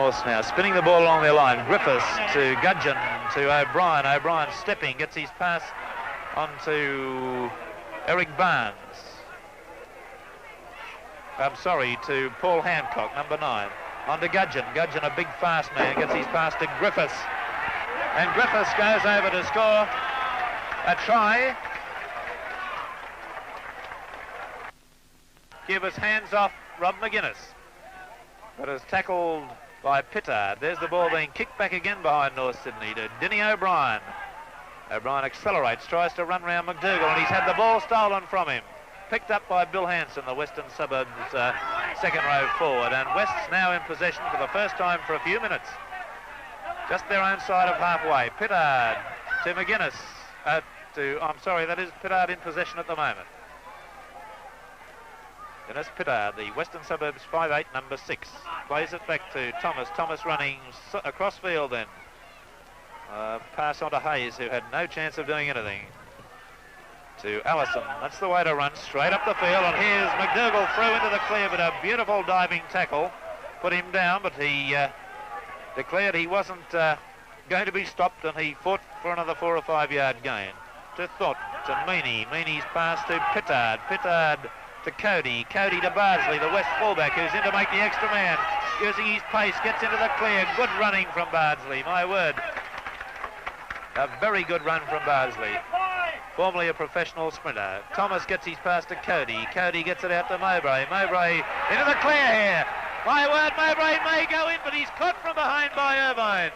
Norse now, spinning the ball along their line. Griffiths to Gudgeon to O'Brien. O'Brien stepping, gets his pass onto Eric Barnes. I'm sorry, to Paul Hancock, number 9. On to Gudgeon. Gudgeon, a big fast man, gets his pass to Griffiths. And Griffiths goes over to score a try. Cubis hands off Rob McGuinness. But is tackled by Pittard. There's the ball being kicked back again behind North Sydney to Denny O'Brien. O'Brien accelerates, tries to run round McDougall, and he's had the ball stolen from him. Picked up by Bill Hanson, the Western Suburbs second row forward, and West's now in possession for the first time for a few minutes. Just their own side of halfway. Pittard to McGuinness. I'm sorry, that is Pittard in possession at the moment. Dennis Pittard, the Western Suburbs 5'8", number 6. Plays it back to Thomas. Thomas running across field then. Pass on to Hayes, who had no chance of doing anything. To Allison. That's the way to run, straight up the field, and here's McDougall through into the clear, but a beautiful diving tackle put him down, but he declared he wasn't going to be stopped, and he fought for another 4 or 5 yard gain. To Thornton, to Meany. Meany's pass to Pittard. Pittard to Cody. Cody to Bardsley, the West fullback, who's in to make the extra man. Using his pace, gets into the clear. Good running from Bardsley, my word. A very good run from Bardsley. Formerly a professional sprinter. Thomas gets his pass to Cody. Cody gets it out to Mowbray. Mowbray into the clear here. My word, Mowbray may go in, but he's caught from behind by Irvine.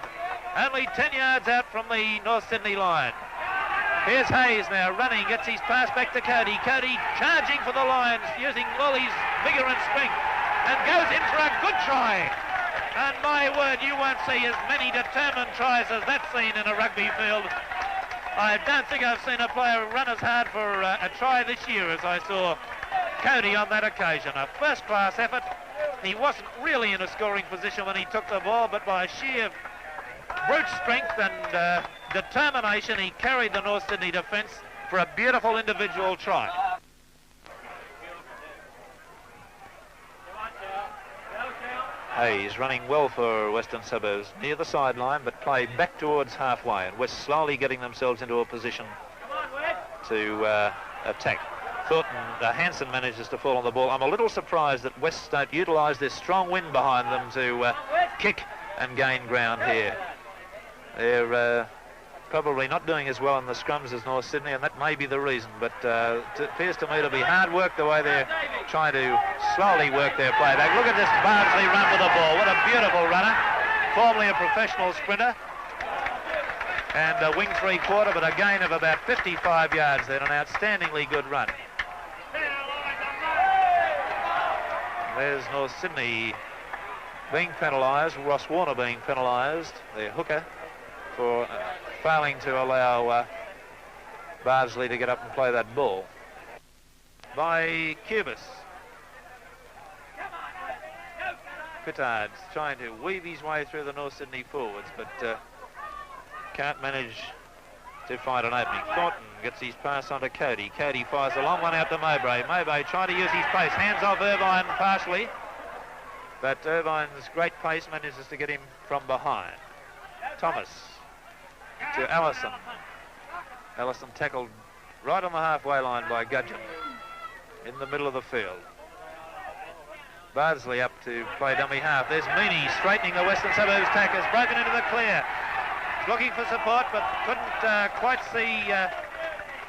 Only 10 yards out from the North Sydney line. Here's Hayes now running, gets his pass back to Cody. Cody charging for the lines, using all his vigour and strength, and goes in for a good try. And my word, you won't see as many determined tries as that's seen in a rugby field. I don't think I've seen a player run as hard for a try this year as I saw Cody on that occasion. A first-class effort. He wasn't really in a scoring position when he took the ball, but by sheer brute strength and determination, he carried the North Sydney defence for a beautiful individual try. Hayes running well for Western Suburbs near the sideline, but played back towards halfway, and West slowly getting themselves into a position to attack. Thornton, Hanson manages to fall on the ball. I'm a little surprised that West don't utilise this strong wind behind them to kick and gain ground here. They're probably not doing as well in the scrums as North Sydney, and that may be the reason, but it appears to me to be hard work the way they're trying to slowly work their play back. Look at this Bardsley run with the ball. What a beautiful runner. Formerly a professional sprinter. And a wing 3/4, but a gain of about 55 yards there. An outstandingly good run. There's North Sydney being penalised. Ross Warner being penalised, their hooker, for failing to allow Bardsley to get up and play that ball. By Cubis. Pittard's trying to weave his way through the North Sydney forwards, but can't manage to find an opening. Thornton gets his pass onto Cody. Cody fires a long one out to Mowbray. Mowbray trying to use his pace. Hands off Irvine partially, but Irvine's great pace manages to get him from behind. Thomas to Allison. Allison tackled right on the halfway line by Gudgeon in the middle of the field. Bardsley up to play dummy half. There's Meany straightening the Western Suburbs tackers. Broken into the clear. Looking for support, but couldn't quite see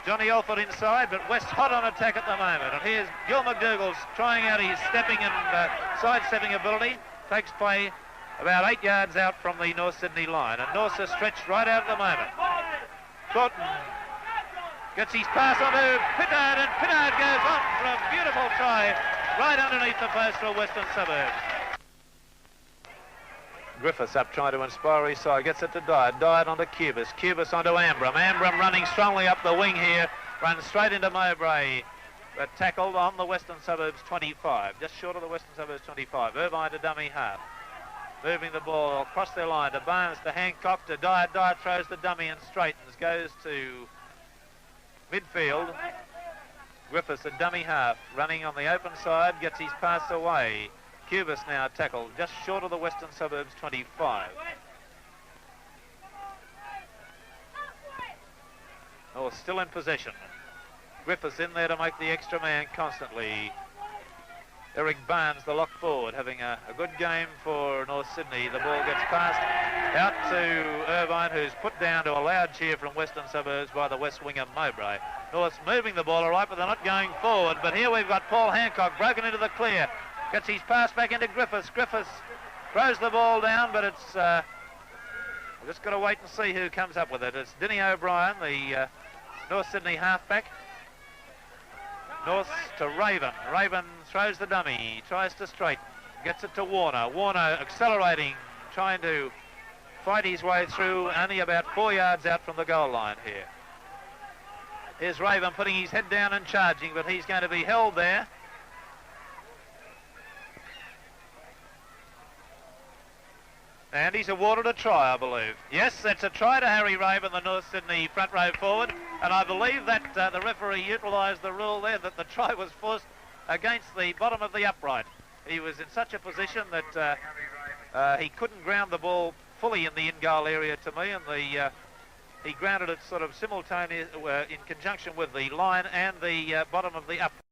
Johnny Alford inside, but West hot on attack at the moment. And here's Gil McDougall trying out his stepping and side-stepping ability. Takes play about 8 yards out from the North Sydney line, and North's are stretched right out at the moment. Thornton gets his pass onto Pittard, and Pittard goes on for a beautiful try right underneath the post for Western Suburbs. Griffiths up trying to inspire his side, gets it to Dyatt. Dyatt onto Cubis. Cubis onto Ambram. Ambram running strongly up the wing here, runs straight into Mowbray, but tackled on the Western Suburbs 25, just short of the Western Suburbs 25. Irvine to dummy half. Moving the ball across their line to Barnes, to Hancock, to Dyatt. Dyatt throws the dummy and straightens, goes to midfield. Griffiths, a dummy half, running on the open side, gets his pass away. Cubis now tackled just short of the Western Suburbs 25. North still in possession. Griffiths in there to make the extra man constantly. Eric Barnes, the lock forward, having a good game for North Sydney. The ball gets passed out to Irvine, who's put down to a loud cheer from Western Suburbs by the West winger Mowbray. North's moving the ball all right, but they're not going forward. But here we've got Paul Hancock broken into the clear. Gets his pass back into Griffiths. Griffiths throws the ball down, but it's... we've just got to wait and see who comes up with it. It's Denny O'Brien, the North Sydney halfback. North to Raven. Raven throws the dummy, tries to straighten, gets it to Warner. Warner accelerating, trying to fight his way through, only about 4 yards out from the goal line here. Here's Raven putting his head down and charging, but he's going to be held there. And he's awarded a try, I believe. Yes, that's a try to Harry Raven, the North Sydney front row forward. And I believe that the referee utilised the rule there that the try was forced against the bottom of the upright. He was in such a position that he couldn't ground the ball fully in the in-goal area to me, and he grounded it sort of simultaneous in conjunction with the line and the bottom of the upright.